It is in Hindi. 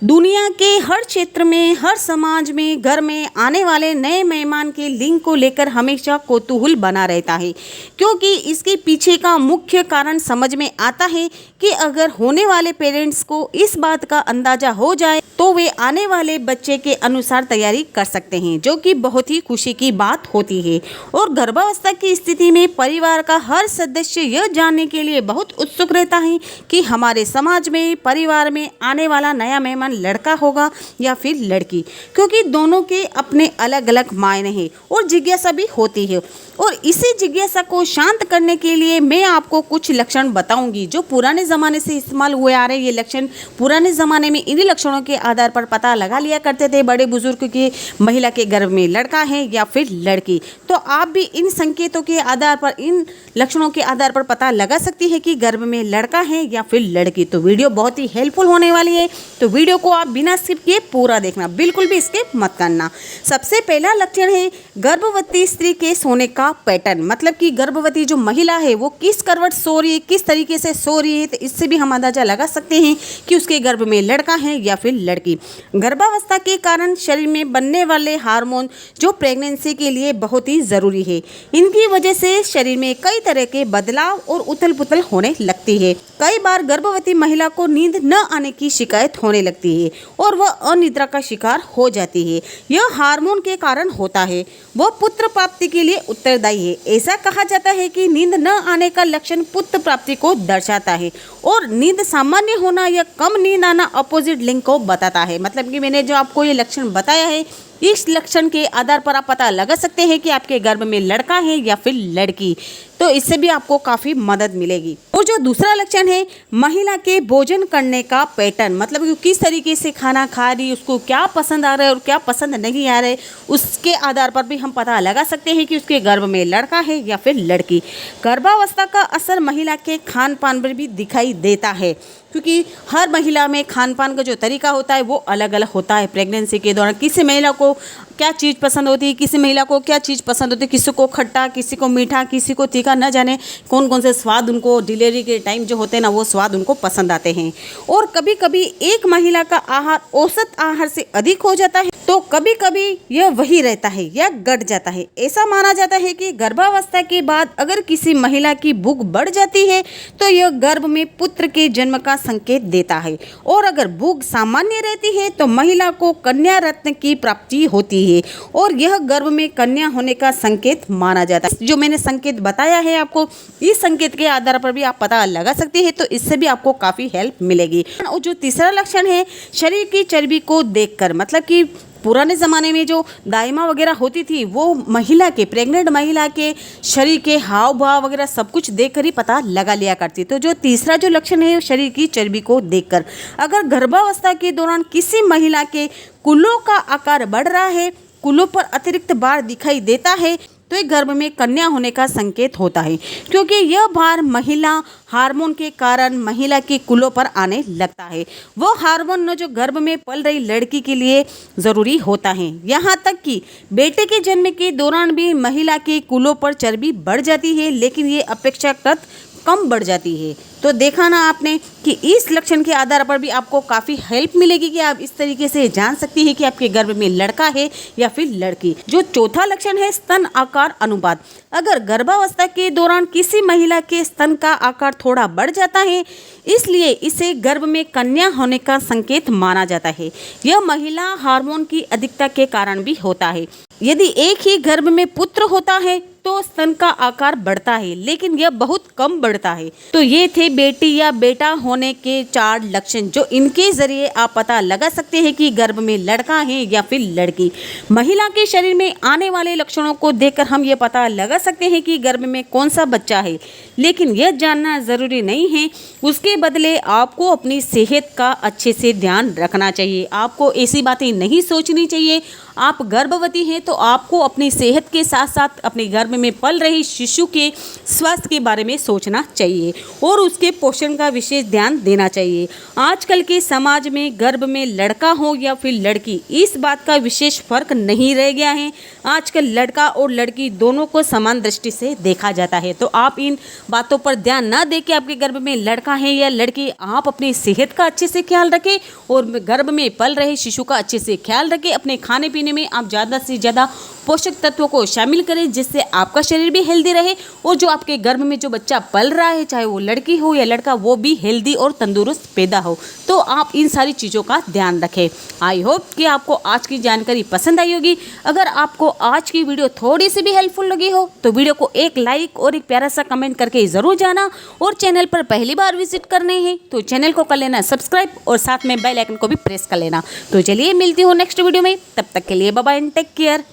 दुनिया के हर क्षेत्र में, हर समाज में, घर में आने वाले नए मेहमान के लिंग को लेकर हमेशा कौतूहल बना रहता है, क्योंकि इसके पीछे का मुख्य कारण समझ में आता है कि अगर होने वाले पेरेंट्स को इस बात का अंदाजा हो जाए तो वे आने वाले बच्चे के अनुसार तैयारी कर सकते हैं, जो कि बहुत ही खुशी की बात होती है। और गर्भावस्था की स्थिति में परिवार का हर सदस्य यह जानने के लिए बहुत उत्सुक रहता है कि हमारे समाज में, परिवार में आने वाला नया मेहमान लड़का होगा या फिर लड़की, क्योंकि दोनों के अपने अलग अलग मायने हैं और जिज्ञासा भी होती है। और इसी जिज्ञासा को शांत करने के लिए मैं आपको कुछ लक्षण बताऊंगी जो पुराने ज़माने से इस्तेमाल हुए आ रहे। ये लक्षण पुराने ज़माने में इन्हीं लक्षणों के आधार पर पता लगा लिया करते थे बड़े बुजुर्ग कि महिला के गर्भ में लड़का है या फिर लड़की। तो आप भी इन संकेतों के आधार पर, इन लक्षणों के आधार पर पता लगा सकती है कि गर्भ में लड़का है या फिर लड़की। तो वीडियो बहुत ही हेल्पफुल होने वाली है, तो वीडियो को आप बिना स्किप किए पूरा देखना, बिल्कुल भी स्किप मत करना। सबसे पहला लक्षण है गर्भवती स्त्री के सोने का पैटर्न, मतलब कि गर्भवती जो महिला है वो किस करवट सो रही है, किस तरीके से सो रही है, तो इससे भी हम अंदाजा लगा सकते हैं कि उसके गर्भ में लड़का है या फिर लड़की। गर्भावस्था के कारण शरीर में बनने वाले हार्मोन जो प्रेगनेंसी के लिए बहुत ही ज़रूरी है, इनकी वजह से शरीर में कई तरह के बदलाव और उथल पुथल होने लगती है। कई बार गर्भवती महिला को नींद न आने की शिकायत होने लगती है और वह अनिद्रा का शिकार हो जाती है। यह हार्मोन के कारण होता है। वह पुत्र प्राप्ति के लिए उत्तरदायी है। ऐसा कहा जाता है कि नींद न आने का लक्षण पुत्र प्राप्ति को दर्शाता है और नींद सामान्य होना या कम नींद आना अपोजिट लिंग को बताता है। मतलब कि मैंने जो आपको ये लक्षण बताया है, इस लक्षण के आधार पर आप पता लगा सकते हैं कि आपके गर्भ में लड़का है या फिर लड़की। तो इससे भी आपको काफ़ी मदद मिलेगी। और जो दूसरा लक्षण है महिला के भोजन करने का पैटर्न, मतलब कि किस तरीके से खाना खा रही, उसको क्या पसंद आ रहा है और क्या पसंद नहीं आ रहा है, उसके आधार पर भी हम पता लगा सकते हैं कि उसके गर्भ में लड़का है या फिर लड़की। गर्भावस्था का असर महिला के खान पान पर भी दिखाई देता है, क्योंकि हर महिला में खान पान का जो तरीका होता है वो अलग अलग होता है। प्रेगनेंसी के दौरान किसी महिला को क्या चीज़ पसंद होती है, किसी महिला को क्या चीज़ पसंद होती है, किसी को खट्टा, किसी को मीठा, किसी को तीखा, न जाने कौन कौन से स्वाद उनको डिलीवरी के टाइम जो होते हैं ना, वो स्वाद उनको पसंद आते हैं। और कभी कभी एक महिला का आहार औसत आहार से अधिक हो जाता है, तो कभी कभी यह वही रहता है या घट जाता है। ऐसा माना जाता है कि गर्भावस्था के बाद अगर किसी महिला की भूख बढ़ जाती है तो यह गर्भ में पुत्र के जन्म का संकेत देता है, और अगर भूख सामान्य रहती है तो महिला को कन्या रत्न की प्राप्ति होती है और यह गर्भ में कन्या होने का संकेत माना जाता है। जो मैंने संकेत बताया है आपको, इस संकेत के आधार पर भी आप पता लगा सकते हैं, तो इससे भी आपको काफ़ी हेल्प मिलेगी। और जो तीसरा लक्षण है शरीर की चर्बी को देखकर, मतलब कि पुराने ज़माने में जो दाइमा वगैरह होती थी वो महिला के, प्रेग्नेंट महिला के शरीर के हाव भाव वगैरह सब कुछ देखकर ही पता लगा लिया करती। तो जो तीसरा जो लक्षण है शरीर की चर्बी को देखकर, अगर गर्भावस्था के दौरान किसी महिला के कूल्हों का आकार बढ़ रहा है, कूल्हों पर अतिरिक्त भार दिखाई देता है, तो एक गर्भ में कन्या होने का संकेत होता है, क्योंकि यह भार महिला हार्मोन के कारण महिला के कूल्हों पर आने लगता है। वो हार्मोन जो गर्भ में पल रही लड़की के लिए ज़रूरी होता है। यहाँ तक कि बेटे के जन्म के दौरान भी महिला के कूल्हों पर चर्बी बढ़ जाती है, लेकिन ये अपेक्षाकृत कम बढ़ जाती है। तो देखा ना आपने कि इस लक्षण के आधार पर भी आपको काफ़ी हेल्प मिलेगी कि आप इस तरीके से जान सकती हैं कि आपके गर्भ में लड़का है या फिर लड़की। जो चौथा लक्षण है स्तन आकार अनुपात, अगर गर्भावस्था के दौरान किसी महिला के स्तन का आकार थोड़ा बढ़ जाता है, इसलिए इसे गर्भ में कन्या होने का संकेत माना जाता है। यह महिला हार्मोन की अधिकता के कारण भी होता है। यदि एक ही गर्भ में पुत्र होता है तो स्तन का आकार बढ़ता है, लेकिन यह बहुत कम बढ़ता है। तो ये थे बेटी या बेटा होने के 4 लक्षण, जो इनके जरिए आप पता लगा सकते हैं कि गर्भ में लड़का है या फिर लड़की। महिला के शरीर में आने वाले लक्षणों को देखकर हम ये पता लगा सकते हैं कि गर्भ में कौन सा बच्चा है, लेकिन यह जानना ज़रूरी नहीं है। उसके बदले आपको अपनी सेहत का अच्छे से ध्यान रखना चाहिए। आपको ऐसी बातें नहीं सोचनी चाहिए। आप गर्भवती हैं तो आपको अपनी सेहत के साथ साथ अपने गर्भ में पल रही शिशु के स्वास्थ्य के बारे में सोचना चाहिए और उसके पोषण का विशेष ध्यान देना चाहिए। आजकल के समाज में गर्भ में लड़का हो या फिर लड़की, इस बात का विशेष फर्क नहीं रह गया है। आजकल लड़का और लड़की दोनों को समान दृष्टि से देखा जाता है। तो आप इन बातों पर ध्यान ना दे कि आपके गर्भ में लड़का है या लड़की, आप अपनी सेहत का अच्छे से ख्याल रखें और गर्भ में पल रहे शिशु का अच्छे से ख्याल रखें। अपने खाने पीने में आप ज़्यादा से ज़्यादा पोषक तत्वों को शामिल करें जिससे आपका शरीर भी हेल्दी रहे और जो आपके गर्भ में जो बच्चा पल रहा है, चाहे वो लड़की हो या लड़का, वो भी हेल्दी और तंदुरुस्त पैदा हो। तो आप इन सारी चीज़ों का ध्यान रखें। आई होप कि आपको आज की जानकारी पसंद आई होगी। अगर आपको आज की वीडियो थोड़ी सी भी हेल्पफुल लगी हो तो वीडियो को एक लाइक और एक प्यारा सा कमेंट करके ज़रूर जाना, और चैनल पर पहली बार विजिट करने हैं तो चैनल को कर लेना सब्सक्राइब और साथ में बेल आइकन को भी प्रेस कर लेना। तो चलिए मिलती हूँ नेक्स्ट वीडियो में, तब तक के लिए bye bye and take care.